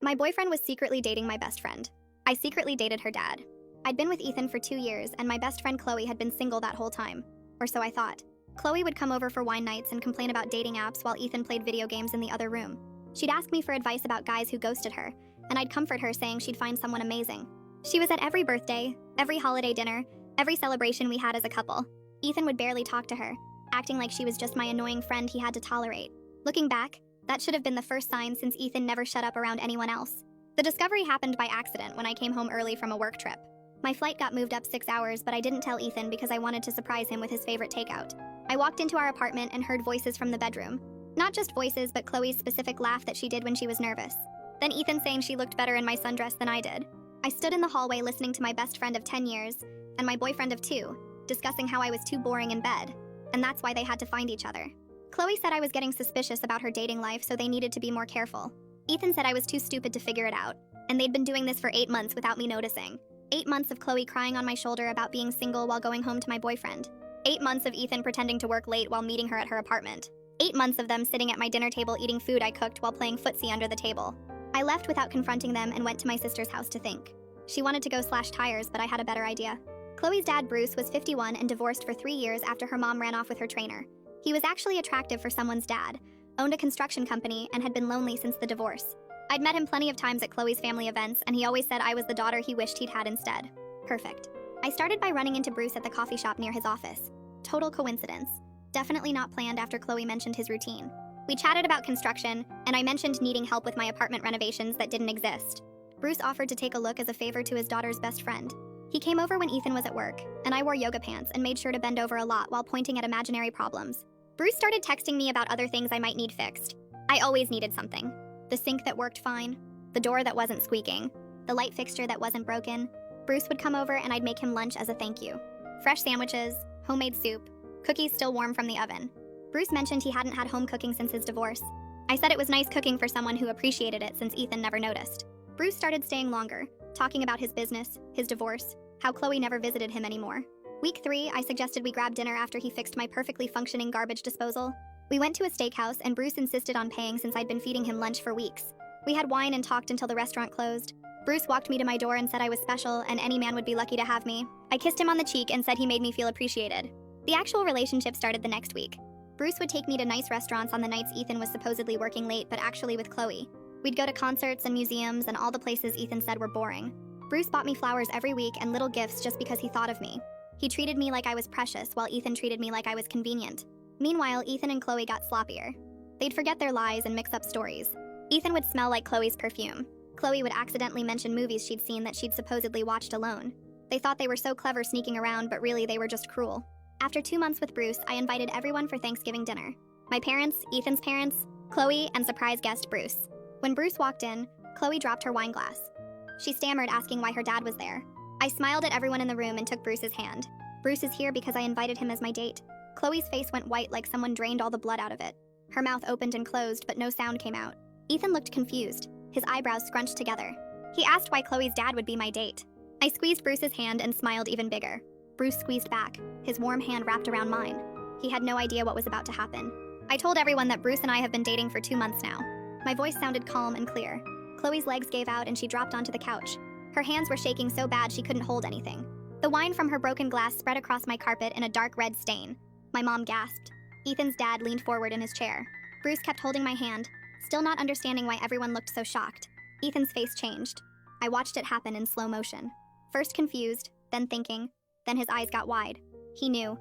My boyfriend was secretly dating my best friend. I secretly dated her dad. I'd been with Ethan for 2 years, and my best friend Chloe had been single that whole time. Or so I thought. Chloe would come over for wine nights and complain about dating apps while Ethan played video games in the other room. She'd ask me for advice about guys who ghosted her, and I'd comfort her saying she'd find someone amazing. She was at every birthday, every holiday dinner, every celebration we had as a couple. Ethan would barely talk to her, acting like she was just my annoying friend he had to tolerate. Looking back, that should have been the first sign since Ethan never shut up around anyone else. The discovery happened by accident when I came home early from a work trip. My flight got moved up 6 hours, but I didn't tell Ethan because I wanted to surprise him with his favorite takeout. I walked into our apartment and heard voices from the bedroom. Not just voices, but Chloe's specific laugh that she did when she was nervous. Then Ethan saying she looked better in my sundress than I did. I stood in the hallway listening to my best friend of 10 years and my boyfriend of 2, discussing how I was too boring in bed, and that's why they had to find each other. Chloe said I was getting suspicious about her dating life, so they needed to be more careful. Ethan said I was too stupid to figure it out, and they'd been doing this for 8 months without me noticing. 8 months of Chloe crying on my shoulder about being single while going home to my boyfriend. 8 months of Ethan pretending to work late while meeting her at her apartment. 8 months of them sitting at my dinner table eating food I cooked while playing footsie under the table. I left without confronting them and went to my sister's house to think. She wanted to go slash tires, but I had a better idea. Chloe's dad, Bruce, was 51 and divorced for 3 years after her mom ran off with her trainer. He was actually attractive for someone's dad, owned a construction company, and had been lonely since the divorce. I'd met him plenty of times at Chloe's family events, and he always said I was the daughter he wished he'd had instead. Perfect. I started by running into Bruce at the coffee shop near his office. Total coincidence. Definitely not planned after Chloe mentioned his routine. We chatted about construction, and I mentioned needing help with my apartment renovations that didn't exist. Bruce offered to take a look as a favor to his daughter's best friend. He came over when Ethan was at work, and I wore yoga pants and made sure to bend over a lot while pointing at imaginary problems. Bruce started texting me about other things I might need fixed. I always needed something. The sink that worked fine, the door that wasn't squeaking, the light fixture that wasn't broken. Bruce would come over and I'd make him lunch as a thank you. Fresh sandwiches, homemade soup, cookies still warm from the oven. Bruce mentioned he hadn't had home cooking since his divorce. I said it was nice cooking for someone who appreciated it since Ethan never noticed. Bruce started staying longer, talking about his business, his divorce, how Chloe never visited him anymore. Week 3, I suggested we grab dinner after he fixed my perfectly functioning garbage disposal. We went to a steakhouse and Bruce insisted on paying since I'd been feeding him lunch for weeks. We had wine and talked until the restaurant closed. Bruce walked me to my door and said I was special and any man would be lucky to have me. I kissed him on the cheek and said he made me feel appreciated. The actual relationship started the next week. Bruce would take me to nice restaurants on the nights Ethan was supposedly working late, but actually with Chloe. We'd go to concerts and museums and all the places Ethan said were boring. Bruce bought me flowers every week and little gifts just because he thought of me. He treated me like I was precious, while Ethan treated me like I was convenient. Meanwhile, Ethan and Chloe got sloppier. They'd forget their lies and mix up stories. Ethan would smell like Chloe's perfume. Chloe would accidentally mention movies she'd seen that she'd supposedly watched alone. They thought they were so clever sneaking around, but really they were just cruel. After 2 months with Bruce, I invited everyone for Thanksgiving dinner. My parents, Ethan's parents, Chloe, and surprise guest Bruce. When Bruce walked in, Chloe dropped her wine glass. She stammered, asking why her dad was there. I smiled at everyone in the room and took Bruce's hand. Bruce is here because I invited him as my date. Chloe's face went white like someone drained all the blood out of it. Her mouth opened and closed, but no sound came out. Ethan looked confused, his eyebrows scrunched together. He asked why Chloe's dad would be my date. I squeezed Bruce's hand and smiled even bigger. Bruce squeezed back, his warm hand wrapped around mine. He had no idea what was about to happen. I told everyone that Bruce and I have been dating for 2 months now. My voice sounded calm and clear. Chloe's legs gave out and she dropped onto the couch. Her hands were shaking so bad she couldn't hold anything. The wine from her broken glass spread across my carpet in a dark red stain. My mom gasped. Ethan's dad leaned forward in his chair. Bruce kept holding my hand, still not understanding why everyone looked so shocked. Ethan's face changed. I watched it happen in slow motion. First confused, then thinking, then his eyes got wide. He knew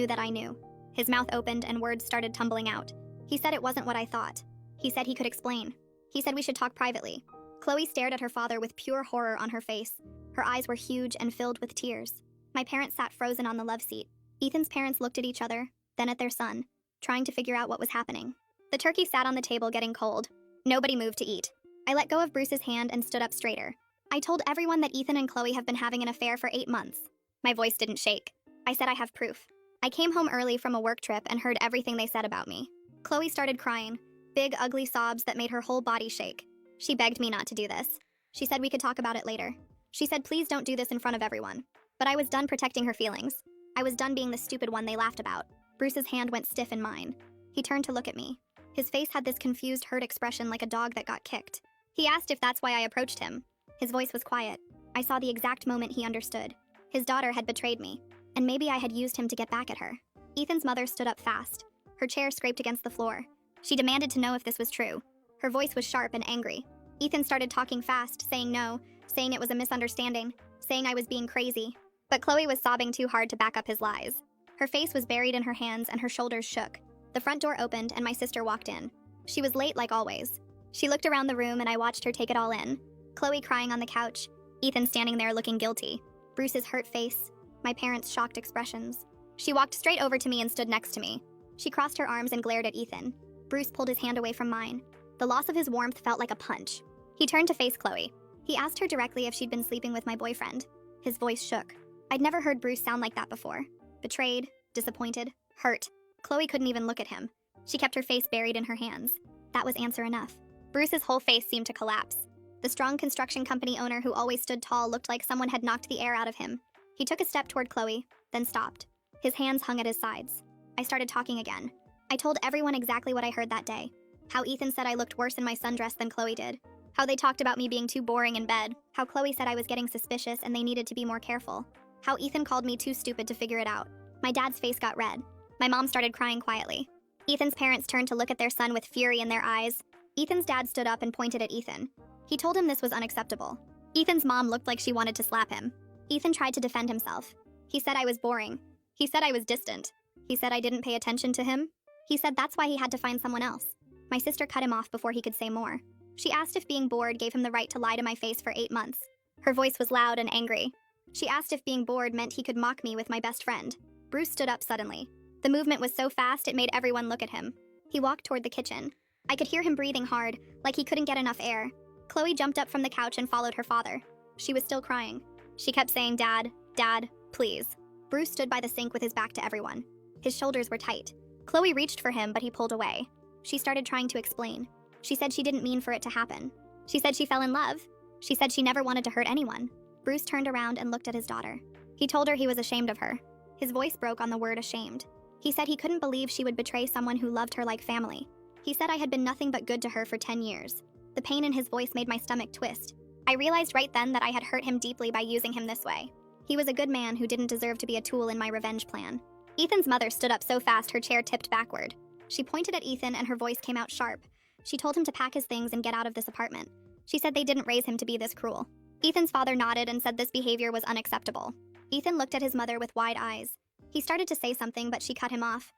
that I knew. His mouth opened and words started tumbling out. He said it wasn't what I thought. He said he could explain. He said we should talk privately. Chloe stared at her father with pure horror on her face. Her eyes were huge and filled with tears. My parents sat frozen on the love seat. Ethan's parents looked at each other, then at their son, trying to figure out what was happening. The turkey sat on the table getting cold. Nobody moved to eat. I let go of Bruce's hand and stood up straighter. I told everyone that Ethan and Chloe have been having an affair for 8 months. My voice didn't shake. I said I have proof. I came home early from a work trip and heard everything they said about me. Chloe started crying, big, ugly sobs that made her whole body shake. She begged me not to do this. She said we could talk about it later. She said please don't do this in front of everyone. But I was done protecting her feelings. I was done being the stupid one they laughed about. Bruce's hand went stiff in mine. He turned to look at me. His face had this confused, hurt expression like a dog that got kicked. He asked if that's why I approached him. His voice was quiet. I saw the exact moment he understood. His daughter had betrayed me, and maybe I had used him to get back at her. Ethan's mother stood up fast. Her chair scraped against the floor. She demanded to know if this was true. Her voice was sharp and angry. Ethan started talking fast, saying no, saying it was a misunderstanding, saying I was being crazy. But Chloe was sobbing too hard to back up his lies. Her face was buried in her hands and her shoulders shook. The front door opened and my sister walked in. She was late like always. She looked around the room and I watched her take it all in. Chloe crying on the couch, Ethan standing there looking guilty, Bruce's hurt face, my parents' shocked expressions. She walked straight over to me and stood next to me. She crossed her arms and glared at Ethan. Bruce pulled his hand away from mine. The loss of his warmth felt like a punch. He turned to face Chloe. He asked her directly if she'd been sleeping with my boyfriend. His voice shook. I'd never heard Bruce sound like that before. Betrayed, disappointed, hurt. Chloe couldn't even look at him. She kept her face buried in her hands. That was answer enough. Bruce's whole face seemed to collapse. The strong construction company owner who always stood tall looked like someone had knocked the air out of him. He took a step toward Chloe, then stopped. His hands hung at his sides. I started talking again. I told everyone exactly what I heard that day. How Ethan said I looked worse in my sundress than Chloe did. How they talked about me being too boring in bed. How Chloe said I was getting suspicious and they needed to be more careful. How Ethan called me too stupid to figure it out. My dad's face got red. My mom started crying quietly. Ethan's parents turned to look at their son with fury in their eyes. Ethan's dad stood up and pointed at Ethan. He told him this was unacceptable. Ethan's mom looked like she wanted to slap him. Ethan tried to defend himself. He said I was boring. He said I was distant. He said I didn't pay attention to him. He said that's why he had to find someone else. My sister cut him off before he could say more. She asked if being bored gave him the right to lie to my face for 8 months. Her voice was loud and angry. She asked if being bored meant he could mock me with my best friend. Bruce stood up suddenly. The movement was so fast it made everyone look at him. He walked toward the kitchen. I could hear him breathing hard, like he couldn't get enough air. Chloe jumped up from the couch and followed her father. She was still crying. She kept saying, "Dad, Dad, please." Bruce stood by the sink with his back to everyone. His shoulders were tight. Chloe reached for him, but he pulled away. She started trying to explain. She said she didn't mean for it to happen. She said she fell in love. She said she never wanted to hurt anyone. Bruce turned around and looked at his daughter. He told her he was ashamed of her. His voice broke on the word ashamed. He said he couldn't believe she would betray someone who loved her like family. He said I had been nothing but good to her for 10 years. The pain in his voice made my stomach twist. I realized right then that I had hurt him deeply by using him this way. He was a good man who didn't deserve to be a tool in my revenge plan. Ethan's mother stood up so fast her chair tipped backward. She pointed at Ethan and her voice came out sharp. She told him to pack his things and get out of this apartment. She said they didn't raise him to be this cruel. Ethan's father nodded and said this behavior was unacceptable. Ethan looked at his mother with wide eyes. He started to say something, but she cut him off.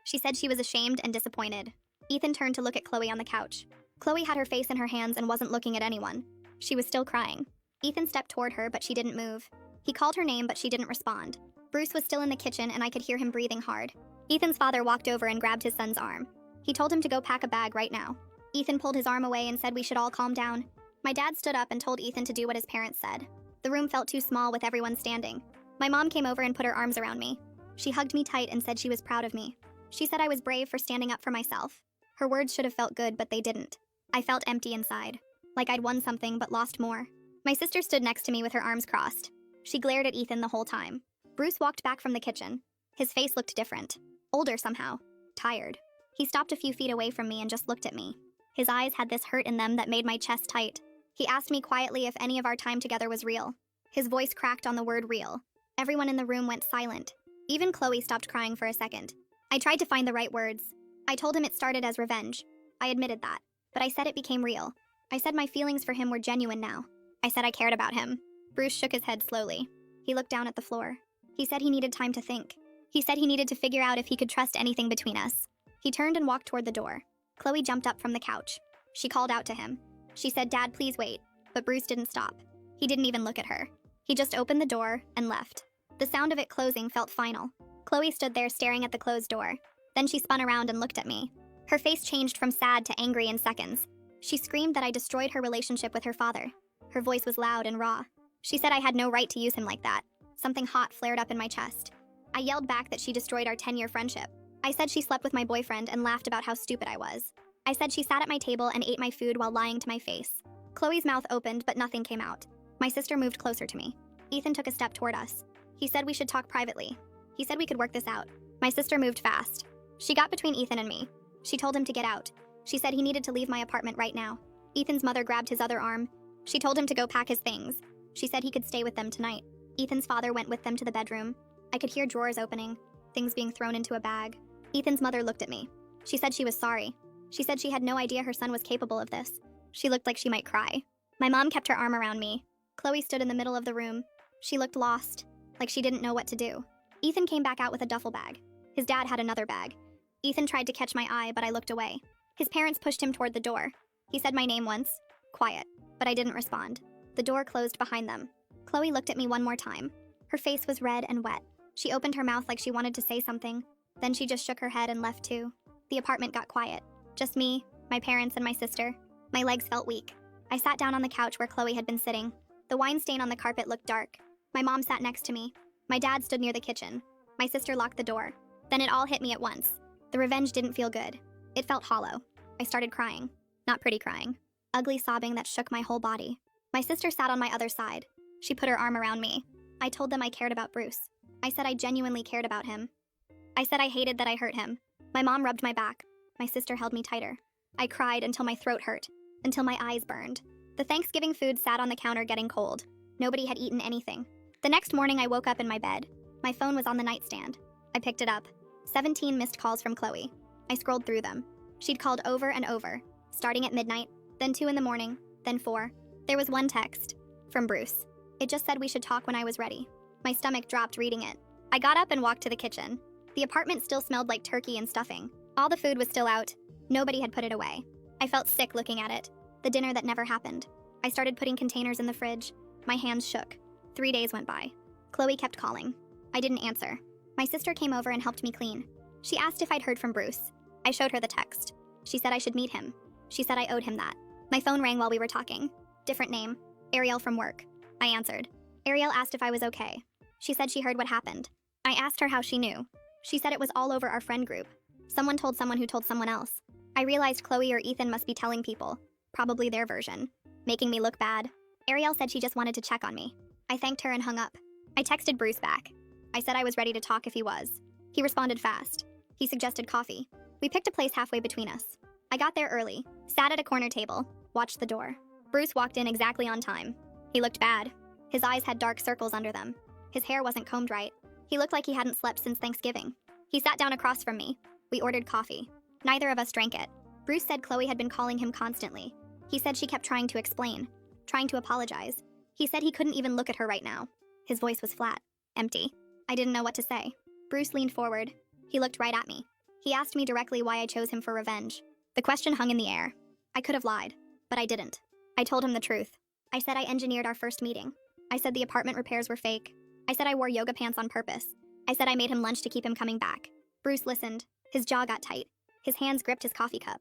She said she was ashamed and disappointed. Ethan turned to look at Chloe on the couch. Chloe had her face in her hands and wasn't looking at anyone. She was still crying. Ethan stepped toward her, but she didn't move. He called her name, but she didn't respond. Bruce was still in the kitchen, and I could hear him breathing hard. Ethan's father walked over and grabbed his son's arm. He told him to go pack a bag right now. Ethan pulled his arm away and said we should all calm down. My dad stood up and told Ethan to do what his parents said. The room felt too small with everyone standing. My mom came over and put her arms around me. She hugged me tight and said she was proud of me. She said I was brave for standing up for myself. Her words should have felt good, but they didn't. I felt empty inside, like I'd won something but lost more. My sister stood next to me with her arms crossed. She glared at Ethan the whole time. Bruce walked back from the kitchen. His face looked different. Older somehow. Tired. He stopped a few feet away from me and just looked at me. His eyes had this hurt in them that made my chest tight. He asked me quietly if any of our time together was real. His voice cracked on the word real. Everyone in the room went silent. Even Chloe stopped crying for a second. I tried to find the right words. I told him it started as revenge. I admitted that. But I said it became real. I said my feelings for him were genuine now. I said I cared about him. Bruce shook his head slowly. He looked down at the floor. He said he needed time to think. He said he needed to figure out if he could trust anything between us. He turned and walked toward the door. Chloe jumped up from the couch. She called out to him. She said, "Dad, please wait." But Bruce didn't stop. He didn't even look at her. He just opened the door and left. The sound of it closing felt final. Chloe stood there staring at the closed door. Then she spun around and looked at me. Her face changed from sad to angry in seconds. She screamed that I destroyed her relationship with her father. Her voice was loud and raw. She said I had no right to use him like that. Something hot flared up in my chest. I yelled back that she destroyed our 10-year friendship. I said she slept with my boyfriend and laughed about how stupid I was. I said she sat at my table and ate my food while lying to my face. Chloe's mouth opened, but nothing came out. My sister moved closer to me. Ethan took a step toward us. He said we should talk privately. He said we could work this out. My sister moved fast. She got between Ethan and me. She told him to get out. She said he needed to leave my apartment right now. Ethan's mother grabbed his other arm. She told him to go pack his things. She said he could stay with them tonight. Ethan's father went with them to the bedroom. I could hear drawers opening, things being thrown into a bag. Ethan's mother looked at me. She said she was sorry. She said she had no idea her son was capable of this. She looked like she might cry. My mom kept her arm around me. Chloe stood in the middle of the room. She looked lost, like she didn't know what to do. Ethan came back out with a duffel bag. His dad had another bag. Ethan tried to catch my eye, but I looked away. His parents pushed him toward the door. He said my name once, quiet, but I didn't respond. The door closed behind them. Chloe looked at me one more time. Her face was red and wet. She opened her mouth like she wanted to say something. Then she just shook her head and left too. The apartment got quiet. Just me, my parents, and my sister. My legs felt weak. I sat down on the couch where Chloe had been sitting. The wine stain on the carpet looked dark. My mom sat next to me. My dad stood near the kitchen. My sister locked the door. Then it all hit me at once. The revenge didn't feel good. It felt hollow. I started crying. Not pretty crying. Ugly sobbing that shook my whole body. My sister sat on my other side. She put her arm around me. I told them I cared about Bruce. I said I genuinely cared about him. I said I hated that I hurt him. My mom rubbed my back. My sister held me tighter. I cried until my throat hurt, until my eyes burned. The Thanksgiving food sat on the counter getting cold. Nobody had eaten anything. The next morning I woke up in my bed. My phone was on the nightstand. I picked it up. 17 missed calls from Chloe. I scrolled through them. She'd called over and over, starting at midnight, then 2 in the morning, then 4. There was one text. From Bruce. It just said we should talk when I was ready. My stomach dropped reading it. I got up and walked to the kitchen. The apartment still smelled like turkey and stuffing. All the food was still out. Nobody had put it away. I felt sick looking at it. The dinner that never happened. I started putting containers in the fridge. My hands shook. 3 days went by. Chloe kept calling. I didn't answer. My sister came over and helped me clean. She asked if I'd heard from Bruce. I showed her the text. She said I should meet him. She said I owed him that. My phone rang while we were talking. Different name. Ariel from work. I answered. Ariel asked if I was okay. She said she heard what happened. I asked her how she knew. She said it was all over our friend group. Someone told someone who told someone else. I realized Chloe or Ethan must be telling people. Probably their version. Making me look bad. Ariel said she just wanted to check on me. I thanked her and hung up. I texted Bruce back. I said I was ready to talk if he was. He responded fast. He suggested coffee. We picked a place halfway between us. I got there early, sat at a corner table, watched the door. Bruce walked in exactly on time. He looked bad. His eyes had dark circles under them. His hair wasn't combed right. He looked like he hadn't slept since Thanksgiving. He sat down across from me. We ordered coffee. Neither of us drank it. Bruce said Chloe had been calling him constantly. He said she kept trying to explain, trying to apologize. He said he couldn't even look at her right now. His voice was flat, empty. I didn't know what to say. Bruce leaned forward. He looked right at me. He asked me directly why I chose him for revenge. The question hung in the air. I could have lied, but I didn't. I told him the truth. I said I engineered our first meeting. I said the apartment repairs were fake. I said I wore yoga pants on purpose. I said I made him lunch to keep him coming back. Bruce listened. His jaw got tight. His hands gripped his coffee cup.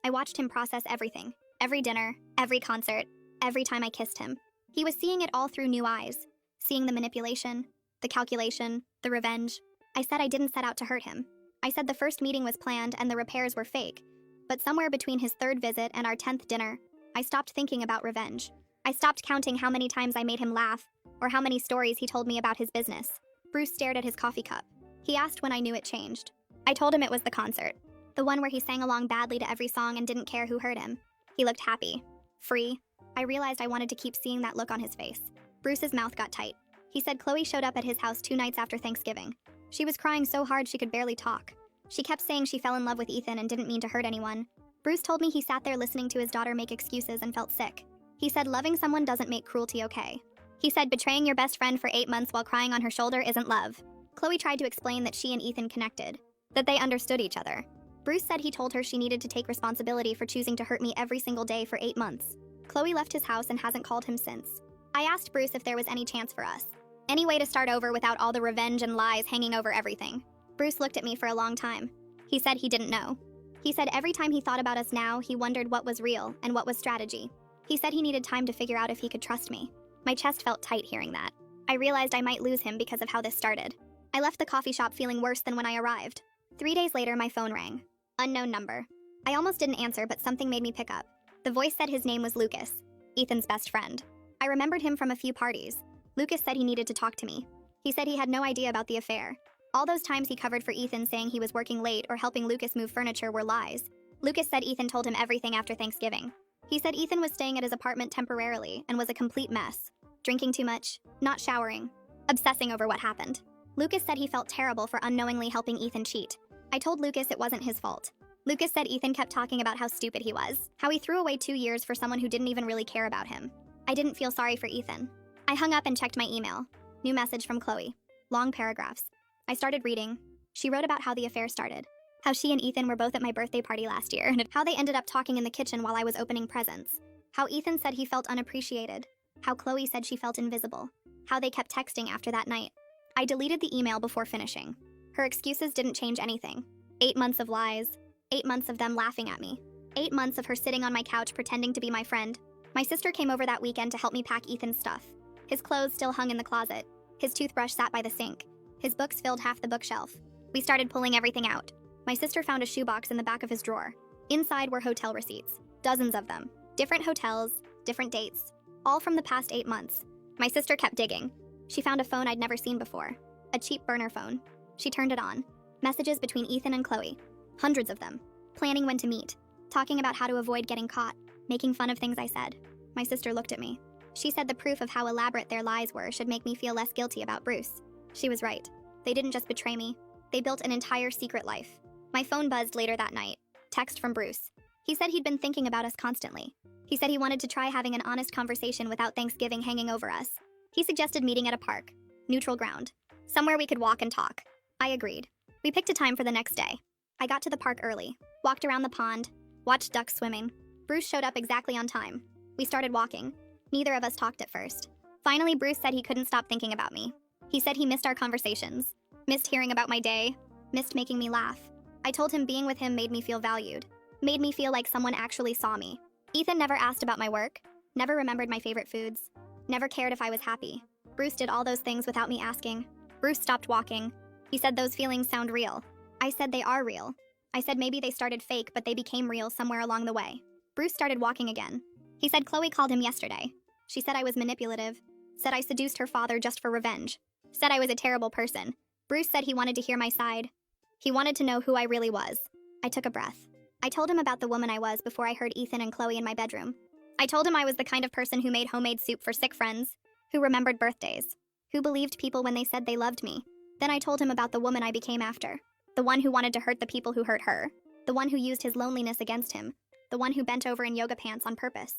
I watched him process everything. Every dinner, every concert, every time I kissed him. He was seeing it all through new eyes. Seeing the manipulation, the calculation, the revenge. I said I didn't set out to hurt him. I said the first meeting was planned and the repairs were fake. But somewhere between his 3rd visit and our 10th dinner, I stopped thinking about revenge. I stopped counting how many times I made him laugh, or how many stories he told me about his business. Bruce stared at his coffee cup. He asked when I knew it changed. I told him it was the concert. The one where he sang along badly to every song and didn't care who heard him. He looked happy. Free. I realized I wanted to keep seeing that look on his face. Bruce's mouth got tight. He said Chloe showed up at his house 2 nights after Thanksgiving. She was crying so hard she could barely talk. She kept saying she fell in love with Ethan and didn't mean to hurt anyone. Bruce told me he sat there listening to his daughter make excuses and felt sick. He said loving someone doesn't make cruelty okay. He said betraying your best friend for 8 months while crying on her shoulder isn't love. Chloe tried to explain that she and Ethan connected, that they understood each other. Bruce said he told her she needed to take responsibility for choosing to hurt me every single day for 8 months. Chloe left his house and hasn't called him since. I asked Bruce if there was any chance for us. Any way to start over without all the revenge and lies hanging over everything. Bruce looked at me for a long time. He said he didn't know. He said every time he thought about us now, he wondered what was real and what was strategy. He said he needed time to figure out if he could trust me. My chest felt tight hearing that. I realized I might lose him because of how this started. I left the coffee shop feeling worse than when I arrived. 3 days later, my phone rang. Unknown number. I almost didn't answer, but something made me pick up. The voice said his name was Lucas, Ethan's best friend. I remembered him from a few parties. Lucas said he needed to talk to me. He said he had no idea about the affair. All those times he covered for Ethan saying he was working late or helping Lucas move furniture were lies. Lucas said Ethan told him everything after Thanksgiving. He said Ethan was staying at his apartment temporarily and was a complete mess. Drinking too much, not showering, obsessing over what happened. Lucas said he felt terrible for unknowingly helping Ethan cheat. I told Lucas it wasn't his fault. Lucas said Ethan kept talking about how stupid he was, how he threw away 2 years for someone who didn't even really care about him. I didn't feel sorry for Ethan. I hung up and checked my email. New message from Chloe. Long paragraphs. I started reading. She wrote about how the affair started, how she and Ethan were both at my birthday party last year, and how they ended up talking in the kitchen while I was opening presents, how Ethan said he felt unappreciated, how Chloe said she felt invisible, how they kept texting after that night. I deleted the email before finishing. Her excuses didn't change anything. 8 months of lies, 8 months of them laughing at me, 8 months of her sitting on my couch pretending to be my friend. My sister came over that weekend to help me pack Ethan's stuff. His clothes still hung in the closet. His toothbrush sat by the sink. His books filled half the bookshelf. We started pulling everything out. My sister found a shoebox in the back of his drawer. Inside were hotel receipts, dozens of them. Different hotels, different dates, all from the past 8 months. My sister kept digging. She found a phone I'd never seen before, a cheap burner phone. She turned it on. Messages between Ethan and Chloe, hundreds of them. Planning when to meet, talking about how to avoid getting caught, making fun of things I said. My sister looked at me. She said the proof of how elaborate their lies were should make me feel less guilty about Bruce. She was right. They didn't just betray me. They built an entire secret life. My phone buzzed later that night. Text from Bruce. He said he'd been thinking about us constantly. He said he wanted to try having an honest conversation without Thanksgiving hanging over us. He suggested meeting at a park, neutral ground, somewhere we could walk and talk. I agreed. We picked a time for the next day. I got to the park early, walked around the pond, watched ducks swimming. Bruce showed up exactly on time. We started walking. Neither of us talked at first. Finally, Bruce said he couldn't stop thinking about me. He said he missed our conversations, missed hearing about my day, missed making me laugh. I told him being with him made me feel valued, made me feel like someone actually saw me. Ethan never asked about my work, never remembered my favorite foods, never cared if I was happy. Bruce did all those things without me asking. Bruce stopped walking. He said those feelings sound real. I said they are real. I said maybe they started fake, but they became real somewhere along the way. Bruce started walking again. He said Chloe called him yesterday. She said I was manipulative, said I seduced her father just for revenge, said I was a terrible person. Bruce said he wanted to hear my side. He wanted to know who I really was. I took a breath. I told him about the woman I was before I heard Ethan and Chloe in my bedroom. I told him I was the kind of person who made homemade soup for sick friends, who remembered birthdays, who believed people when they said they loved me. Then I told him about the woman I became after, the one who wanted to hurt the people who hurt her, the one who used his loneliness against him, the one who bent over in yoga pants on purpose.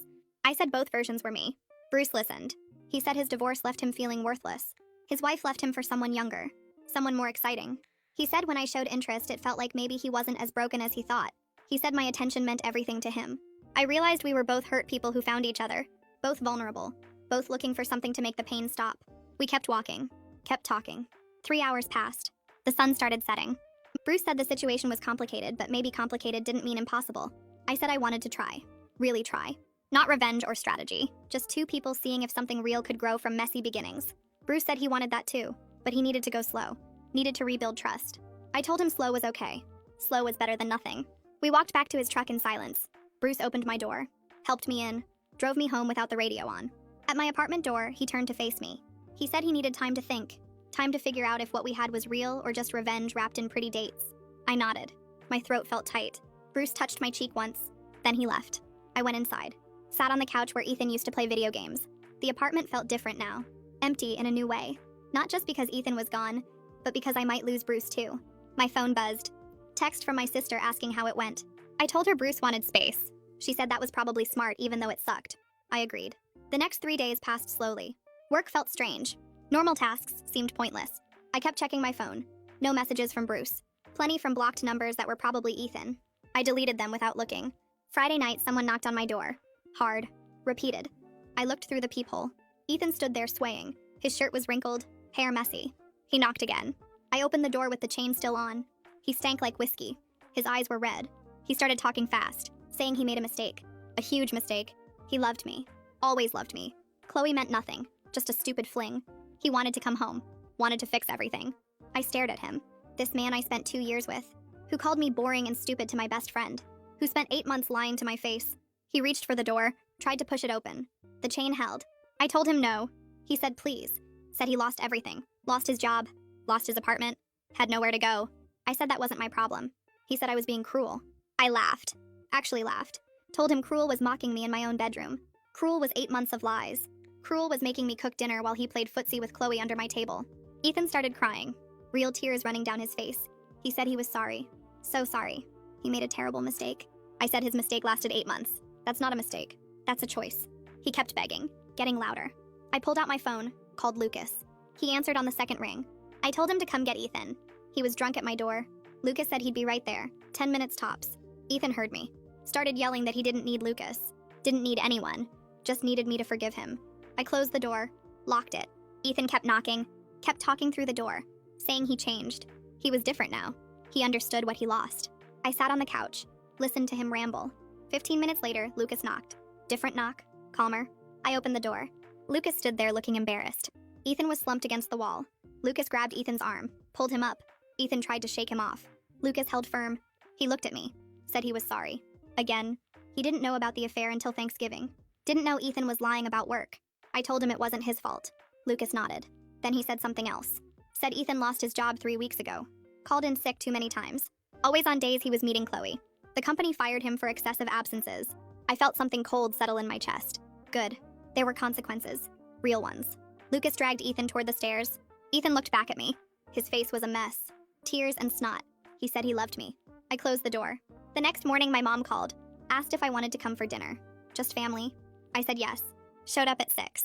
I said both versions were me. Bruce listened. He said his divorce left him feeling worthless. His wife left him for someone younger, someone more exciting. He said when I showed interest, it felt like maybe he wasn't as broken as he thought. He said my attention meant everything to him. I realized we were both hurt people who found each other, both vulnerable, both looking for something to make the pain stop. We kept walking, kept talking. 3 hours passed. The sun started setting. Bruce said the situation was complicated, but maybe complicated didn't mean impossible. I said I wanted to try. Really try. Not revenge or strategy, just two people seeing if something real could grow from messy beginnings. Bruce said he wanted that too, but he needed to go slow, needed to rebuild trust. I told him slow was okay. Slow was better than nothing. We walked back to his truck in silence. Bruce opened my door, helped me in, drove me home without the radio on. At my apartment door, he turned to face me. He said he needed time to think, time to figure out if what we had was real or just revenge wrapped in pretty dates. I nodded. My throat felt tight. Bruce touched my cheek once, then he left. I went inside, sat on the couch where Ethan used to play video games. The apartment felt different now, empty in a new way. Not just because Ethan was gone, but because I might lose Bruce too. My phone buzzed. Text from my sister asking how it went. I told her Bruce wanted space. She said that was probably smart even though it sucked. I agreed. The next 3 days passed slowly. Work felt strange. Normal tasks seemed pointless. I kept checking my phone. No messages from Bruce. Plenty from blocked numbers that were probably Ethan. I deleted them without looking. Friday night, someone knocked on my door. Hard. Repeated. I looked through the peephole. Ethan stood there swaying. His shirt was wrinkled, hair messy. He knocked again. I opened the door with the chain still on. He stank like whiskey. His eyes were red. He started talking fast, saying he made a mistake. A huge mistake. He loved me. Always loved me. Chloe meant nothing. Just a stupid fling. He wanted to come home. Wanted to fix everything. I stared at him. This man I spent 2 years with, who called me boring and stupid to my best friend, who spent 8 months lying to my face. He reached for the door, tried to push it open. The chain held. I told him no. He said please. Said he lost everything. Lost his job. Lost his apartment. Had nowhere to go. I said that wasn't my problem. He said I was being cruel. I laughed. Actually laughed. Told him Cruel was mocking me in my own bedroom. Cruel was 8 months of lies. Cruel was making me cook dinner while he played footsie with Chloe under my table. Ethan started crying, real tears running down his face. He said he was sorry. So sorry. He made a terrible mistake. I said his mistake lasted 8 months. That's not a mistake. That's a choice. He kept begging, getting louder. I pulled out my phone, called Lucas. He answered on the second ring. I told him to come get Ethan. He was drunk at my door. Lucas said he'd be right there, 10 minutes tops. Ethan heard me. Started yelling that he didn't need Lucas. Didn't need anyone. Just needed me to forgive him. I closed the door, locked it. Ethan kept knocking, kept talking through the door, saying he changed. He was different now. He understood what he lost. I sat on the couch, listened to him ramble. 15 minutes later, Lucas knocked. Different knock, calmer. I opened the door. Lucas stood there looking embarrassed. Ethan was slumped against the wall. Lucas grabbed Ethan's arm, pulled him up. Ethan tried to shake him off. Lucas held firm. He looked at me, said he was sorry. Again, he didn't know about the affair until Thanksgiving. Didn't know Ethan was lying about work. I told him it wasn't his fault. Lucas nodded. Then he said something else. Said Ethan lost his job 3 weeks ago. Called in sick too many times. Always on days he was meeting Chloe. The company fired him for excessive absences. I felt something cold settle in my chest. Good. There were consequences. Real ones. Lucas dragged Ethan toward the stairs. Ethan looked back at me. His face was a mess. Tears and snot. He said he loved me. I closed the door. The next morning, my mom called. Asked if I wanted to come for dinner. Just family. I said yes. Showed up at 6.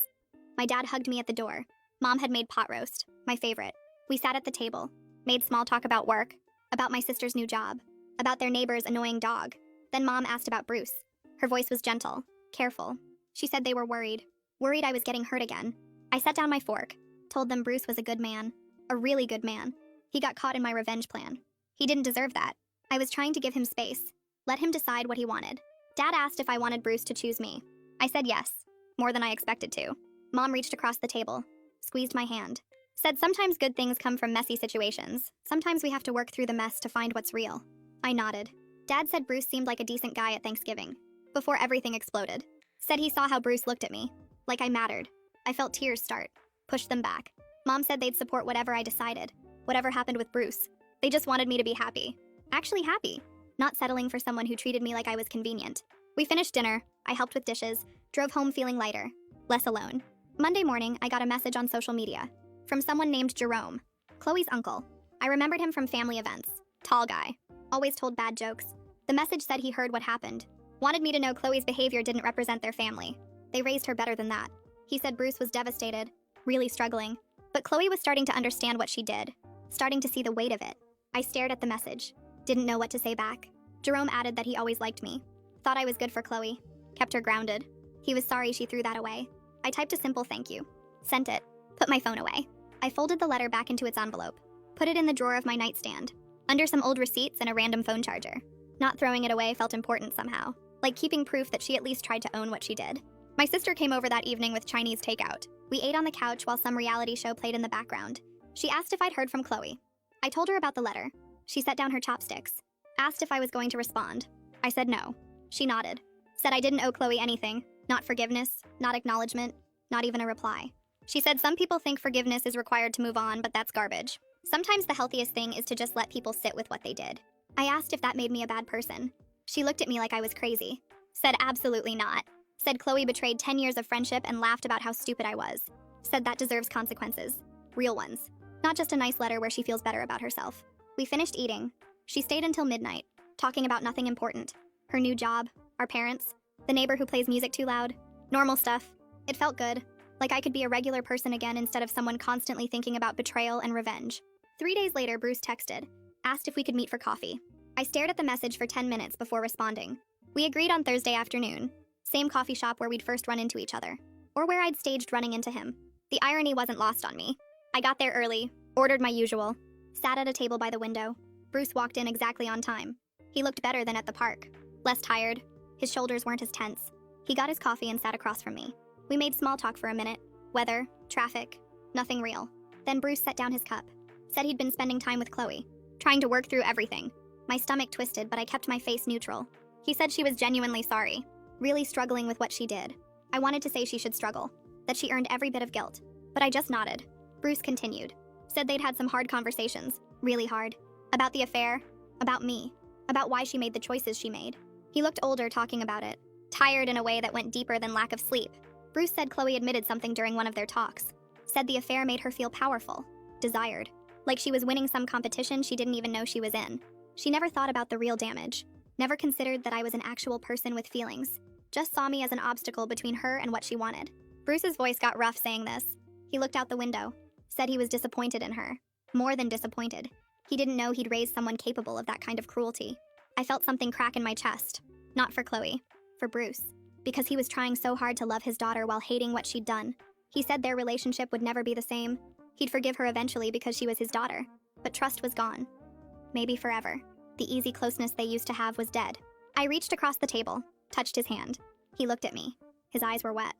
My dad hugged me at the door. Mom had made pot roast, my favorite. We sat at the table. Made small talk about work. About my sister's new job. About their neighbor's annoying dog. Then Mom asked about Bruce. Her voice was gentle. Careful. She said they were worried. Worried I was getting hurt again. I set down my fork. Told them Bruce was a good man. A really good man. He got caught in my revenge plan. He didn't deserve that. I was trying to give him space. Let him decide what he wanted. Dad asked if I wanted Bruce to choose me. I said yes. More than I expected to. Mom reached across the table. Squeezed my hand. Said sometimes good things come from messy situations. Sometimes we have to work through the mess to find what's real. I nodded. Dad said Bruce seemed like a decent guy at Thanksgiving. Before everything exploded. Said he saw how Bruce looked at me. Like I mattered. I felt tears start. Pushed them back. Mom said they'd support whatever I decided. Whatever happened with Bruce. They just wanted me to be happy. Actually happy. Not settling for someone who treated me like I was convenient. We finished dinner. I helped with dishes. Drove home feeling lighter. Less alone. Monday morning, I got a message on social media. From someone named Jerome. Chloe's uncle. I remembered him from family events. Tall guy. Always told bad jokes. The message said he heard what happened. Wanted me to know Chloe's behavior didn't represent their family. They raised her better than that. He said Bruce was devastated. Really struggling. But Chloe was starting to understand what she did. Starting to see the weight of it. I stared at the message. Didn't know what to say back. Jerome added that he always liked me. Thought I was good for Chloe. Kept her grounded. He was sorry she threw that away. I typed a simple thank you. Sent it. Put my phone away. I folded the letter back into its envelope. Put it in the drawer of my nightstand. Under some old receipts and a random phone charger. Not throwing it away felt important somehow. Like keeping proof that she at least tried to own what she did. My sister came over that evening with Chinese takeout. We ate on the couch while some reality show played in the background. She asked if I'd heard from Chloe. I told her about the letter. She set down her chopsticks. Asked if I was going to respond. I said no. She nodded. Said I didn't owe Chloe anything. Not forgiveness, not acknowledgement, not even a reply. She said some people think forgiveness is required to move on, but that's garbage. Sometimes the healthiest thing is to just let people sit with what they did. I asked if that made me a bad person. She looked at me like I was crazy. Said absolutely not. Said Chloe betrayed 10 years of friendship and laughed about how stupid I was. Said that deserves consequences. Real ones. Not just a nice letter where she feels better about herself. We finished eating. She stayed until midnight, talking about nothing important. Her new job, our parents, the neighbor who plays music too loud. Normal stuff. It felt good. Like I could be a regular person again instead of someone constantly thinking about betrayal and revenge. 3 days later, Bruce texted. Asked if we could meet for coffee. I stared at the message for 10 minutes before responding. We agreed on Thursday afternoon. Same coffee shop where we'd first run into each other. Or where I'd staged running into him. The irony wasn't lost on me. I got there early, ordered my usual. Sat at a table by the window. Bruce walked in exactly on time. He looked better than at the park. Less tired. His shoulders weren't as tense. He got his coffee and sat across from me. We made small talk for a minute. Weather, traffic, nothing real. Then Bruce set down his cup. Said he'd been spending time with Chloe. Trying to work through everything. My stomach twisted, but I kept my face neutral. He said she was genuinely sorry. Really struggling with what she did. I wanted to say she should struggle. That she earned every bit of guilt. But I just nodded. Bruce continued. Said they'd had some hard conversations. Really hard. About the affair. About me. About why she made the choices she made. He looked older talking about it, tired in a way that went deeper than lack of sleep. Bruce said Chloe admitted something during one of their talks. Said the affair made her feel powerful, desired. Like she was winning some competition she didn't even know she was in. She never thought about the real damage. Never considered that I was an actual person with feelings. Just saw me as an obstacle between her and what she wanted. Bruce's voice got rough saying this. He looked out the window. Said he was disappointed in her. More than disappointed. He didn't know he'd raised someone capable of that kind of cruelty. I felt something crack in my chest. Not for Chloe. For Bruce. Because he was trying so hard to love his daughter while hating what she'd done. He said their relationship would never be the same. He'd forgive her eventually because she was his daughter. But trust was gone. Maybe forever. The easy closeness they used to have was dead. I reached across the table, touched his hand. He looked at me. His eyes were wet.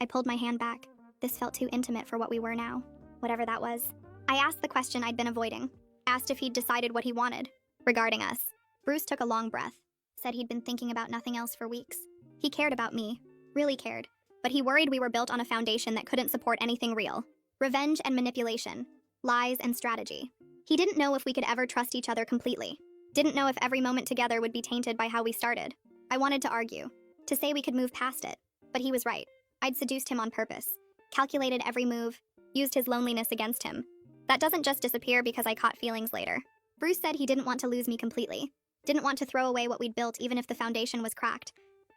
I pulled my hand back. This felt too intimate for what we were now. Whatever that was. I asked the question I'd been avoiding. Asked if he'd decided what he wanted. Regarding us. Bruce took a long breath. Said he'd been thinking about nothing else for weeks. He cared about me. Really cared. But he worried we were built on a foundation that couldn't support anything real. Revenge and manipulation. Lies and strategy. He didn't know if we could ever trust each other completely. Didn't know if every moment together would be tainted by how we started. I wanted to argue. To say we could move past it. But he was right. I'd seduced him on purpose. Calculated every move. Used his loneliness against him. That doesn't just disappear because I caught feelings later. Bruce said he didn't want to lose me completely. Didn't want to throw away what we'd built even if the foundation was cracked.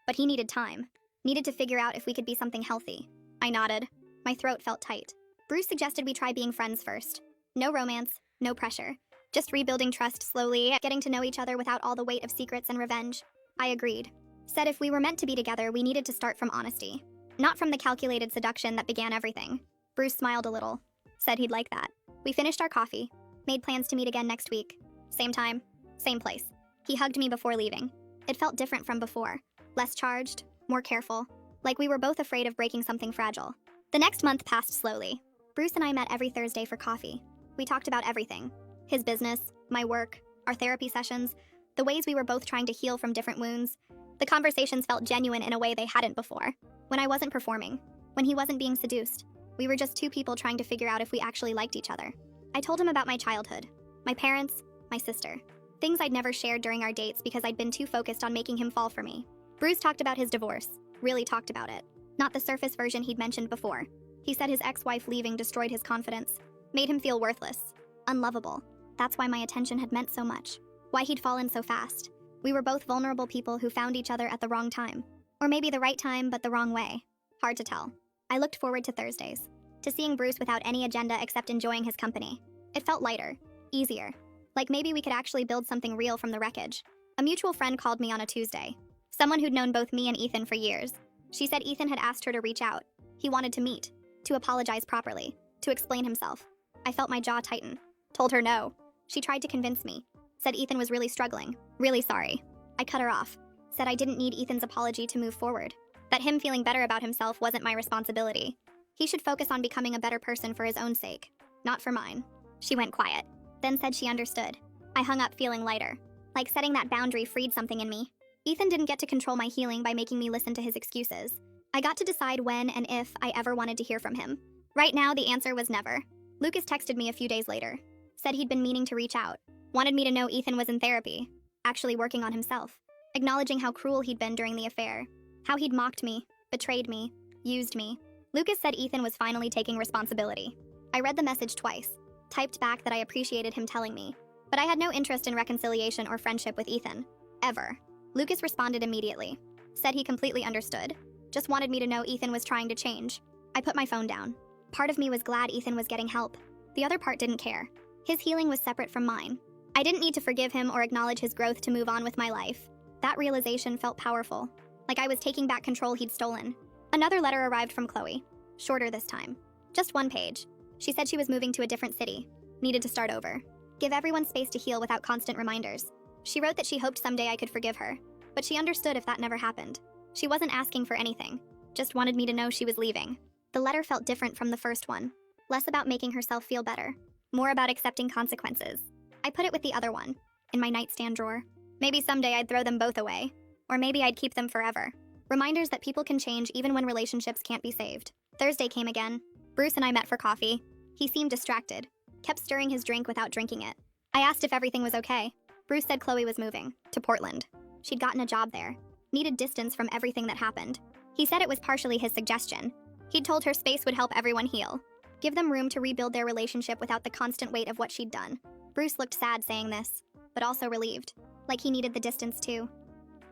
But he needed time. Needed to figure out if we could be something healthy. I nodded. My throat felt tight. Bruce suggested we try being friends first. No romance, no pressure. Just rebuilding trust slowly, getting to know each other without all the weight of secrets and revenge. I agreed. Said if we were meant to be together, we needed to start from honesty. Not from the calculated seduction that began everything. Bruce smiled a little. Said he'd like that. We finished our coffee. Made plans to meet again next week. Same time, same place. He hugged me before leaving. It felt different from before. Less charged, more careful. Like we were both afraid of breaking something fragile. The next month passed slowly. Bruce and I met every Thursday for coffee. We talked about everything. His business, my work, our therapy sessions, the ways we were both trying to heal from different wounds. The conversations felt genuine in a way they hadn't before. When I wasn't performing. When he wasn't being seduced. We were just two people trying to figure out if we actually liked each other. I told him about my childhood. My parents, my sister. Things I'd never shared during our dates because I'd been too focused on making him fall for me. Bruce talked about his divorce. Really talked about it. Not the surface version he'd mentioned before. He said his ex-wife leaving destroyed his confidence. Made him feel worthless. Unlovable. That's why my attention had meant so much. Why he'd fallen so fast. We were both vulnerable people who found each other at the wrong time. Or maybe the right time, but the wrong way. Hard to tell. I looked forward to Thursdays. To seeing Bruce without any agenda except enjoying his company. It felt lighter. Easier. Like maybe we could actually build something real from the wreckage. A mutual friend called me on a Tuesday. Someone who'd known both me and Ethan for years. She said Ethan had asked her to reach out. He wanted to meet. To apologize properly. To explain himself. I felt my jaw tighten. Told her no. She tried to convince me. Said Ethan was really struggling. Really sorry. I cut her off. Said I didn't need Ethan's apology to move forward. That him feeling better about himself wasn't my responsibility. He should focus on becoming a better person for his own sake. Not for mine. She went quiet. Then said she understood. I hung up feeling lighter. Like setting that boundary freed something in me. Ethan didn't get to control my healing by making me listen to his excuses. I got to decide when and if I ever wanted to hear from him. Right now, the answer was never. Lucas texted me a few days later. Said he'd been meaning to reach out. Wanted me to know Ethan was in therapy. Actually working on himself. Acknowledging how cruel he'd been during the affair. How he'd mocked me, betrayed me, used me. Lucas said Ethan was finally taking responsibility. I read the message twice. Typed back that I appreciated him telling me. But I had no interest in reconciliation or friendship with Ethan. Ever. Lucas responded immediately. Said he completely understood. Just wanted me to know Ethan was trying to change. I put my phone down. Part of me was glad Ethan was getting help. The other part didn't care. His healing was separate from mine. I didn't need to forgive him or acknowledge his growth to move on with my life. That realization felt powerful. Like I was taking back control he'd stolen. Another letter arrived from Chloe. Shorter this time. Just one page. She said she was moving to a different city. Needed to start over. Give everyone space to heal without constant reminders. She wrote that she hoped someday I could forgive her. But she understood if that never happened. She wasn't asking for anything. Just wanted me to know she was leaving. The letter felt different from the first one. Less about making herself feel better. More about accepting consequences. I put it with the other one. In my nightstand drawer. Maybe someday I'd throw them both away. Or maybe I'd keep them forever. Reminders that people can change even when relationships can't be saved. Thursday came again. Bruce and I met for coffee. He seemed distracted. Kept stirring his drink without drinking it. I asked if everything was okay. Bruce said Chloe was moving. To Portland. She'd gotten a job there. Needed distance from everything that happened. He said it was partially his suggestion. He'd told her space would help everyone heal. Give them room to rebuild their relationship without the constant weight of what she'd done. Bruce looked sad saying this, but also relieved. Like he needed the distance too.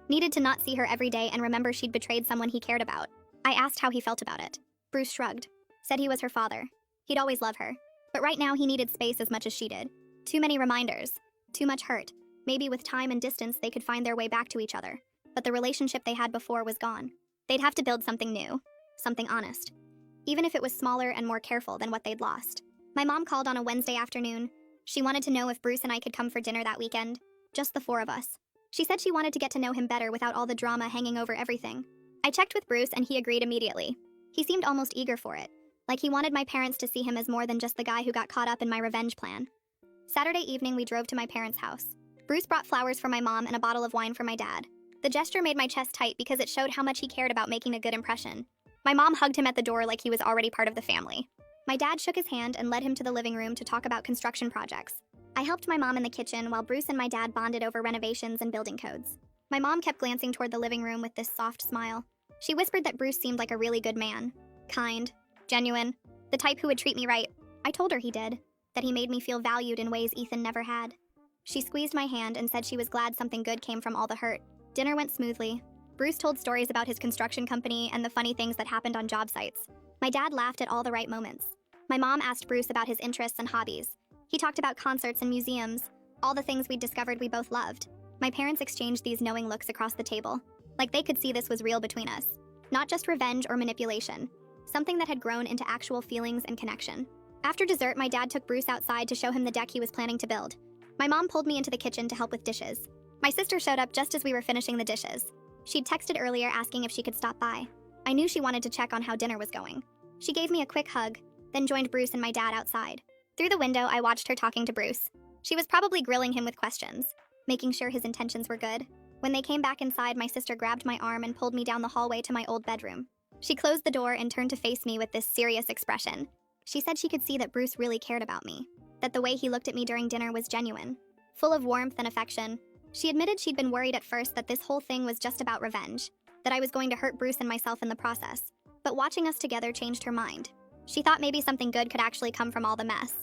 Needed to not see her every day and remember she'd betrayed someone he cared about. I asked how he felt about it. Bruce shrugged. Said he was her father. He'd always love her. But right now he needed space as much as she did. Too many reminders. Too much hurt. Maybe with time and distance they could find their way back to each other. But the relationship they had before was gone. They'd have to build something new. Something honest. Even if it was smaller and more careful than what they'd lost. My mom called on a Wednesday afternoon. She wanted to know if Bruce and I could come for dinner that weekend. Just the four of us. She said she wanted to get to know him better without all the drama hanging over everything. I checked with Bruce and he agreed immediately. He seemed almost eager for it. Like he wanted my parents to see him as more than just the guy who got caught up in my revenge plan. Saturday evening we drove to my parents' house. Bruce brought flowers for my mom and a bottle of wine for my dad. The gesture made my chest tight because it showed how much he cared about making a good impression. My mom hugged him at the door like he was already part of the family. My dad shook his hand and led him to the living room to talk about construction projects. I helped my mom in the kitchen while Bruce and my dad bonded over renovations and building codes. My mom kept glancing toward the living room with this soft smile. She whispered that Bruce seemed like a really good man. Kind. Genuine. The type who would treat me right. I told her he did. That he made me feel valued in ways Ethan never had. She squeezed my hand and said she was glad something good came from all the hurt. Dinner went smoothly. Bruce told stories about his construction company and the funny things that happened on job sites. My dad laughed at all the right moments. My mom asked Bruce about his interests and hobbies. He talked about concerts and museums, all the things we'd discovered we both loved. My parents exchanged these knowing looks across the table, like they could see this was real between us. Not just revenge or manipulation, something that had grown into actual feelings and connection. After dessert, my dad took Bruce outside to show him the deck he was planning to build. My mom pulled me into the kitchen to help with dishes. My sister showed up just as we were finishing the dishes. She'd texted earlier asking if she could stop by. I knew she wanted to check on how dinner was going. She gave me a quick hug, then joined Bruce and my dad outside. Through the window, I watched her talking to Bruce. She was probably grilling him with questions, making sure his intentions were good. When they came back inside, my sister grabbed my arm and pulled me down the hallway to my old bedroom. She closed the door and turned to face me with this serious expression. She said she could see that Bruce really cared about me, that the way he looked at me during dinner was genuine, full of warmth and affection. She admitted she'd been worried at first that this whole thing was just about revenge, that I was going to hurt Bruce and myself in the process. But watching us together changed her mind. She thought maybe something good could actually come from all the mess.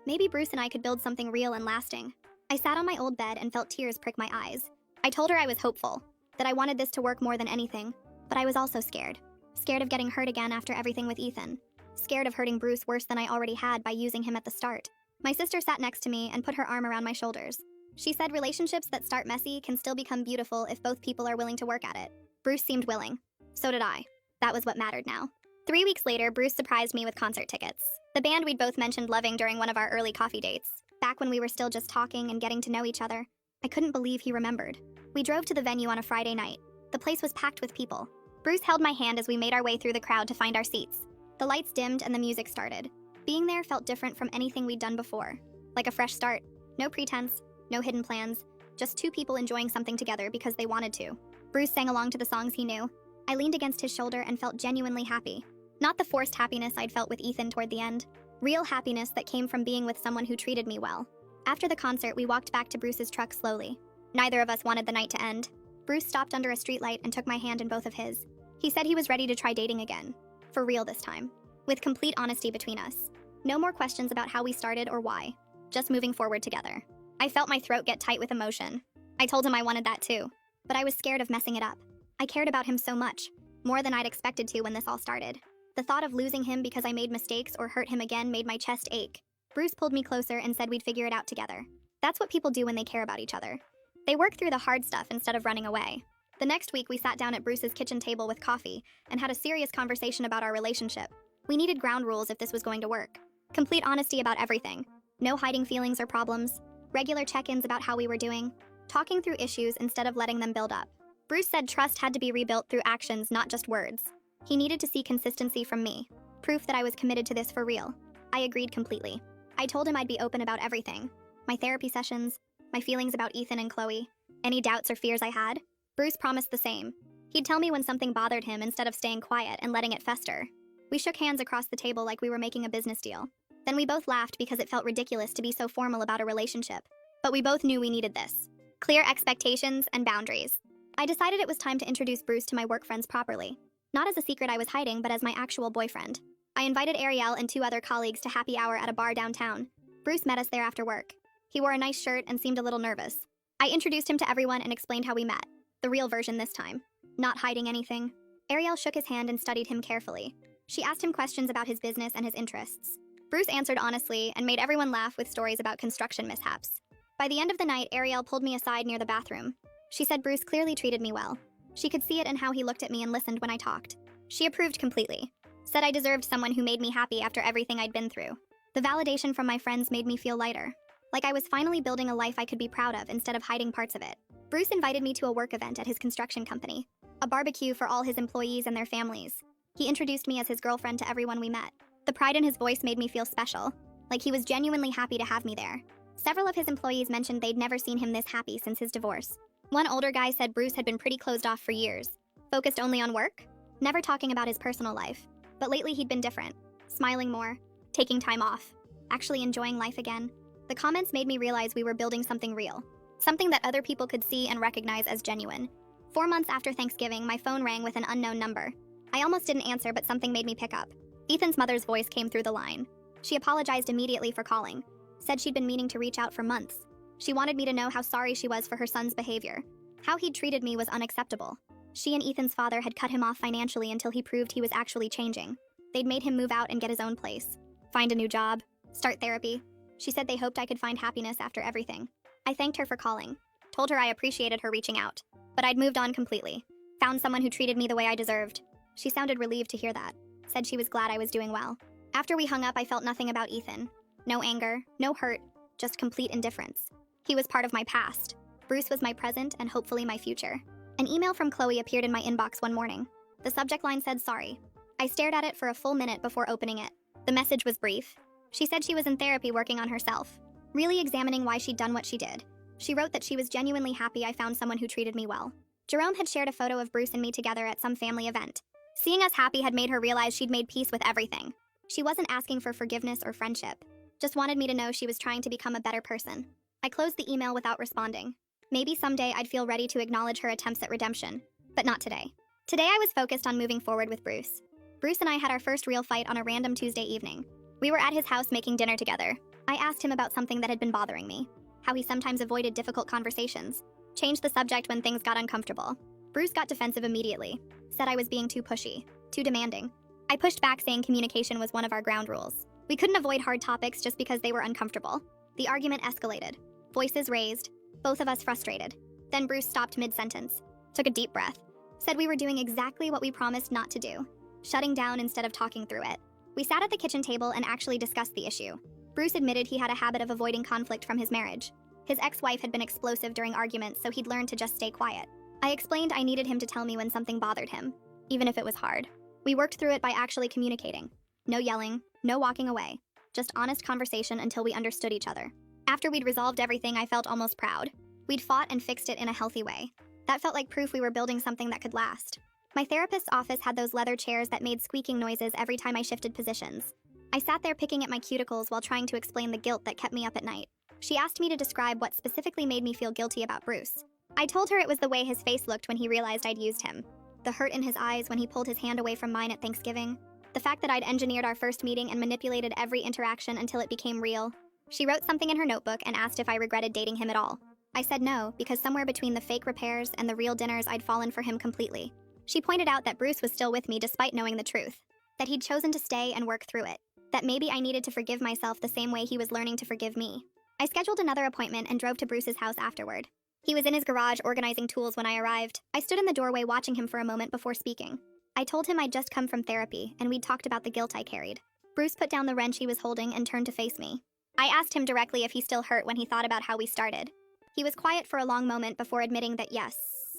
Maybe Bruce and I could build something real and lasting. I sat on my old bed and felt tears prick my eyes. I told her I was hopeful, that I wanted this to work more than anything, but I was also scared. Scared of getting hurt again after everything with Ethan. Scared of hurting Bruce worse than I already had by using him at the start. My sister sat next to me and put her arm around my shoulders. She said relationships that start messy can still become beautiful if both people are willing to work at it. Bruce seemed willing. So did I. That was what mattered now. 3 weeks later, Bruce surprised me with concert tickets. The band we'd both mentioned loving during one of our early coffee dates. Back when we were still just talking and getting to know each other. I couldn't believe he remembered. We drove to the venue on a Friday night. The place was packed with people. Bruce held my hand as we made our way through the crowd to find our seats. The lights dimmed and the music started. Being there felt different from anything we'd done before. Like a fresh start. No pretense, no hidden plans. Just two people enjoying something together because they wanted to. Bruce sang along to the songs he knew. I leaned against his shoulder and felt genuinely happy. Not the forced happiness I'd felt with Ethan toward the end. Real happiness that came from being with someone who treated me well. After the concert, we walked back to Bruce's truck slowly. Neither of us wanted the night to end. Bruce stopped under a streetlight and took my hand in both of his. He said he was ready to try dating again. For real this time. With complete honesty between us. No more questions about how we started or why. Just moving forward together. I felt my throat get tight with emotion. I told him I wanted that too. But I was scared of messing it up. I cared about him so much. More than I'd expected to when this all started. The thought of losing him because I made mistakes or hurt him again made my chest ache. Bruce pulled me closer and said we'd figure it out together. That's what people do when they care about each other. They work through the hard stuff instead of running away. The next week, we sat down at Bruce's kitchen table with coffee and had a serious conversation about our relationship. We needed ground rules if this was going to work. Complete honesty about everything. No hiding feelings or problems. Regular check-ins about how we were doing. Talking through issues instead of letting them build up. Bruce said trust had to be rebuilt through actions, not just words. He needed to see consistency from me. Proof that I was committed to this for real. I agreed completely. I told him I'd be open about everything. My therapy sessions, my feelings about Ethan and Chloe, any doubts or fears I had. Bruce promised the same. He'd tell me when something bothered him instead of staying quiet and letting it fester. We shook hands across the table like we were making a business deal. Then we both laughed because it felt ridiculous to be so formal about a relationship. But we both knew we needed this. Clear expectations and boundaries. I decided it was time to introduce Bruce to my work friends properly. Not as a secret I was hiding, but as my actual boyfriend. I invited Ariel and 2 other colleagues to happy hour at a bar downtown. Bruce met us there after work. He wore a nice shirt and seemed a little nervous. I introduced him to everyone and explained how we met. The real version this time. Not hiding anything. Ariel shook his hand and studied him carefully. She asked him questions about his business and his interests. Bruce answered honestly and made everyone laugh with stories about construction mishaps. By the end of the night, Ariel pulled me aside near the bathroom. She said Bruce clearly treated me well. She could see it in how he looked at me and listened when I talked. She approved completely. Said I deserved someone who made me happy after everything I'd been through. The validation from my friends made me feel lighter. Like I was finally building a life I could be proud of instead of hiding parts of it. Bruce invited me to a work event at his construction company. A barbecue for all his employees and their families. He introduced me as his girlfriend to everyone we met. The pride in his voice made me feel special. Like he was genuinely happy to have me there. Several of his employees mentioned they'd never seen him this happy since his divorce. One older guy said Bruce had been pretty closed off for years. Focused only on work? Never talking about his personal life. But lately he'd been different. Smiling more. Taking time off. Actually enjoying life again. The comments made me realize we were building something real. Something that other people could see and recognize as genuine. 4 months after Thanksgiving, my phone rang with an unknown number. I almost didn't answer, but something made me pick up. Ethan's mother's voice came through the line. She apologized immediately for calling. Said she'd been meaning to reach out for months. She wanted me to know how sorry she was for her son's behavior. How he'd treated me was unacceptable. She and Ethan's father had cut him off financially until he proved he was actually changing. They'd made him move out and get his own place. Find a new job. Start therapy. She said they hoped I could find happiness after everything. I thanked her for calling. Told her I appreciated her reaching out. But I'd moved on completely. Found someone who treated me the way I deserved. She sounded relieved to hear that. Said she was glad I was doing well. After we hung up, I felt nothing about Ethan. No anger, no hurt, just complete indifference. He was part of my past. Bruce was my present and hopefully my future. An email from Chloe appeared in my inbox one morning. The subject line said sorry. I stared at it for a full minute before opening it. The message was brief. She said she was in therapy working on herself, really examining why she'd done what she did. She wrote that she was genuinely happy I found someone who treated me well. Jerome had shared a photo of Bruce and me together at some family event. Seeing us happy had made her realize she'd made peace with everything. She wasn't asking for forgiveness or friendship. Just wanted me to know she was trying to become a better person. I closed the email without responding. Maybe someday I'd feel ready to acknowledge her attempts at redemption, but not today. Today I was focused on moving forward with Bruce. Bruce and I had our first real fight on a random Tuesday evening. We were at his house making dinner together. I asked him about something that had been bothering me. How he sometimes avoided difficult conversations. Changed the subject when things got uncomfortable. Bruce got defensive immediately. Said I was being too pushy, too demanding. I pushed back saying communication was one of our ground rules. We couldn't avoid hard topics just because they were uncomfortable. The argument escalated. Voices raised. Both of us frustrated. Then Bruce stopped mid-sentence. Took a deep breath. Said we were doing exactly what we promised not to do. Shutting down instead of talking through it. We sat at the kitchen table and actually discussed the issue. Bruce admitted he had a habit of avoiding conflict from his marriage. His ex-wife had been explosive during arguments, so he'd learned to just stay quiet. I explained I needed him to tell me when something bothered him, even if it was hard. We worked through it by actually communicating. No yelling, no walking away. Just honest conversation until we understood each other. After we'd resolved everything, I felt almost proud. We'd fought and fixed it in a healthy way. That felt like proof we were building something that could last. My therapist's office had those leather chairs that made squeaking noises every time I shifted positions. I sat there picking at my cuticles while trying to explain the guilt that kept me up at night. She asked me to describe what specifically made me feel guilty about Bruce. I told her it was the way his face looked when he realized I'd used him. The hurt in his eyes when he pulled his hand away from mine at Thanksgiving. The fact that I'd engineered our first meeting and manipulated every interaction until it became real. She wrote something in her notebook and asked if I regretted dating him at all. I said no, because somewhere between the fake repairs and the real dinners, I'd fallen for him completely. She pointed out that Bruce was still with me despite knowing the truth. That he'd chosen to stay and work through it. That maybe I needed to forgive myself the same way he was learning to forgive me. I scheduled another appointment and drove to Bruce's house afterward. He was in his garage organizing tools when I arrived. I stood in the doorway watching him for a moment before speaking. I told him I'd just come from therapy and we'd talked about the guilt I carried. Bruce put down the wrench he was holding and turned to face me. I asked him directly if he still hurt when he thought about how we started. He was quiet for a long moment before admitting that yes,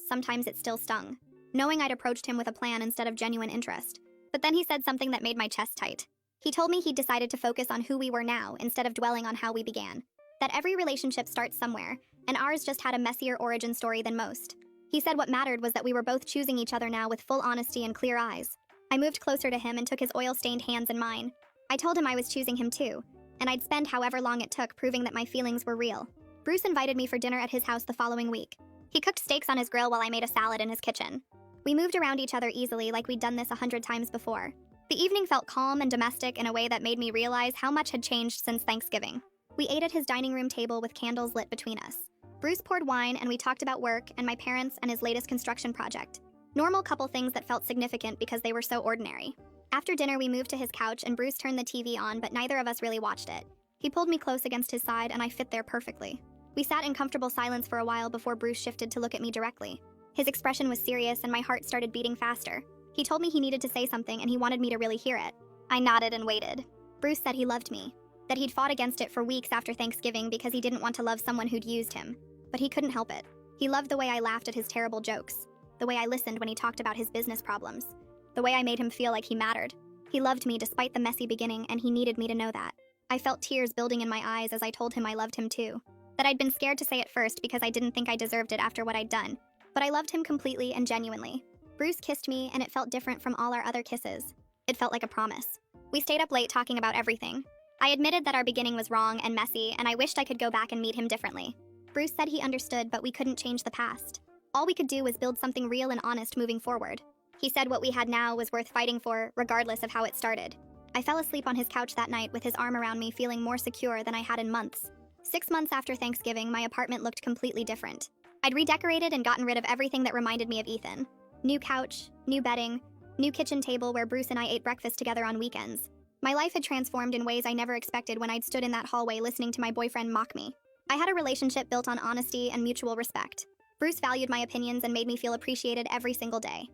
sometimes it still stung. Knowing I'd approached him with a plan instead of genuine interest. But then he said something that made my chest tight. He told me he'd decided to focus on who we were now instead of dwelling on how we began. That every relationship starts somewhere, and ours just had a messier origin story than most. He said what mattered was that we were both choosing each other now with full honesty and clear eyes. I moved closer to him and took his oil-stained hands in mine. I told him I was choosing him too, and I'd spend however long it took proving that my feelings were real. Bruce invited me for dinner at his house the following week. He cooked steaks on his grill while I made a salad in his kitchen. We moved around each other easily like we'd done this 100 times before. The evening felt calm and domestic in a way that made me realize how much had changed since Thanksgiving. We ate at his dining room table with candles lit between us. Bruce poured wine and we talked about work and my parents and his latest construction project. Normal couple things that felt significant because they were so ordinary. After dinner, we moved to his couch and Bruce turned the TV on, but neither of us really watched it. He pulled me close against his side and I fit there perfectly. We sat in comfortable silence for a while before Bruce shifted to look at me directly. His expression was serious and my heart started beating faster. He told me he needed to say something and he wanted me to really hear it. I nodded and waited. Bruce said he loved me, that he'd fought against it for weeks after Thanksgiving because he didn't want to love someone who'd used him. But he couldn't help it. He loved the way I laughed at his terrible jokes, the way I listened when he talked about his business problems, the way I made him feel like he mattered. He loved me despite the messy beginning and he needed me to know that. I felt tears building in my eyes as I told him I loved him too. That I'd been scared to say it first because I didn't think I deserved it after what I'd done. But I loved him completely and genuinely. Bruce kissed me and it felt different from all our other kisses. It felt like a promise. We stayed up late talking about everything. I admitted that our beginning was wrong and messy and I wished I could go back and meet him differently. Bruce said he understood, but we couldn't change the past. All we could do was build something real and honest moving forward. He said what we had now was worth fighting for, regardless of how it started. I fell asleep on his couch that night with his arm around me, feeling more secure than I had in months. 6 months after Thanksgiving, my apartment looked completely different. I'd redecorated and gotten rid of everything that reminded me of Ethan. New couch, new bedding, new kitchen table where Bruce and I ate breakfast together on weekends. My life had transformed in ways I never expected when I'd stood in that hallway listening to my boyfriend mock me. I had a relationship built on honesty and mutual respect. Bruce valued my opinions and made me feel appreciated every single day.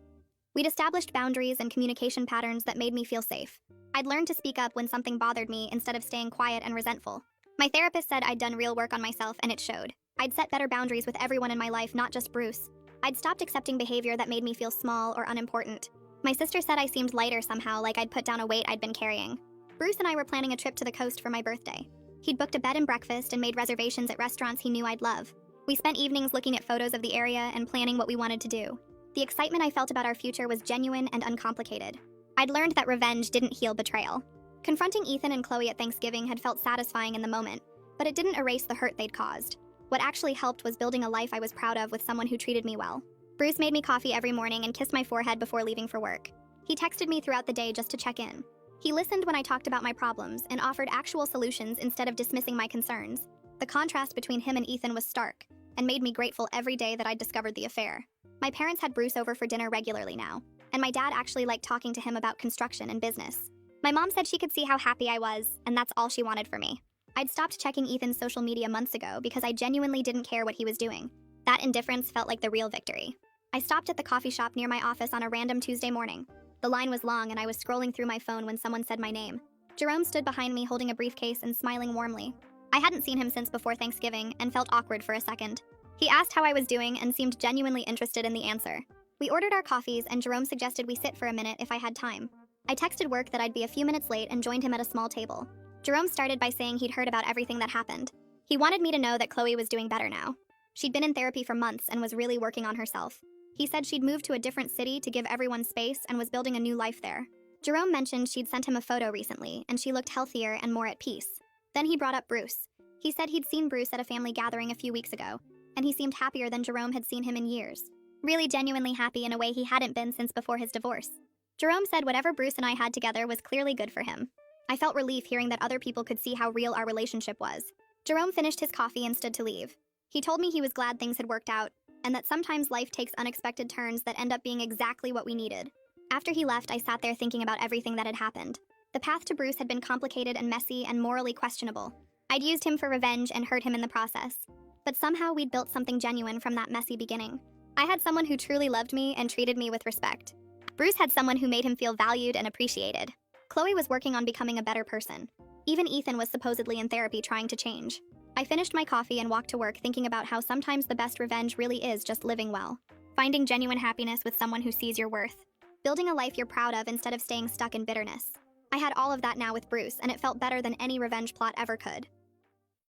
We'd established boundaries and communication patterns that made me feel safe. I'd learned to speak up when something bothered me instead of staying quiet and resentful. My therapist said I'd done real work on myself and it showed. I'd set better boundaries with everyone in my life, not just Bruce. I'd stopped accepting behavior that made me feel small or unimportant. My sister said I seemed lighter somehow, like I'd put down a weight I'd been carrying. Bruce and I were planning a trip to the coast for my birthday. He'd booked a bed and breakfast and made reservations at restaurants he knew I'd love. We spent evenings looking at photos of the area and planning what we wanted to do. The excitement I felt about our future was genuine and uncomplicated. I'd learned that revenge didn't heal betrayal. Confronting Ethan and Chloe at Thanksgiving had felt satisfying in the moment, but it didn't erase the hurt they'd caused. What actually helped was building a life I was proud of with someone who treated me well. Bruce made me coffee every morning and kissed my forehead before leaving for work. He texted me throughout the day just to check in. He listened when I talked about my problems and offered actual solutions instead of dismissing my concerns. The contrast between him and Ethan was stark, and made me grateful every day that I'd discovered the affair. My parents had Bruce over for dinner regularly now, and my dad actually liked talking to him about construction and business. My mom said she could see how happy I was, and that's all she wanted for me. I'd stopped checking Ethan's social media months ago because I genuinely didn't care what he was doing. That indifference felt like the real victory. I stopped at the coffee shop near my office on a random Tuesday morning. The line was long and I was scrolling through my phone when someone said my name. Jerome stood behind me holding a briefcase and smiling warmly. I hadn't seen him since before Thanksgiving and felt awkward for a second. He asked how I was doing and seemed genuinely interested in the answer. We ordered our coffees and Jerome suggested we sit for a minute if I had time. I texted work that I'd be a few minutes late and joined him at a small table. Jerome started by saying he'd heard about everything that happened. He wanted me to know that Chloe was doing better now. She'd been in therapy for months and was really working on herself. He said she'd moved to a different city to give everyone space and was building a new life there. Jerome mentioned she'd sent him a photo recently and she looked healthier and more at peace. Then he brought up Bruce. He said he'd seen Bruce at a family gathering a few weeks ago, and he seemed happier than Jerome had seen him in years. Really genuinely happy in a way he hadn't been since before his divorce. Jerome said whatever Bruce and I had together was clearly good for him. I felt relief hearing that other people could see how real our relationship was. Jerome finished his coffee and stood to leave. He told me he was glad things had worked out, and that sometimes life takes unexpected turns that end up being exactly what we needed. After he left, I sat there thinking about everything that had happened. The path to Bruce had been complicated and messy and morally questionable. I'd used him for revenge and hurt him in the process. But somehow we'd built something genuine from that messy beginning. I had someone who truly loved me and treated me with respect. Bruce had someone who made him feel valued and appreciated. Chloe was working on becoming a better person. Even Ethan was supposedly in therapy trying to change. I finished my coffee and walked to work thinking about how sometimes the best revenge really is just living well. Finding genuine happiness with someone who sees your worth. Building a life you're proud of instead of staying stuck in bitterness. I had all of that now with Bruce, and it felt better than any revenge plot ever could.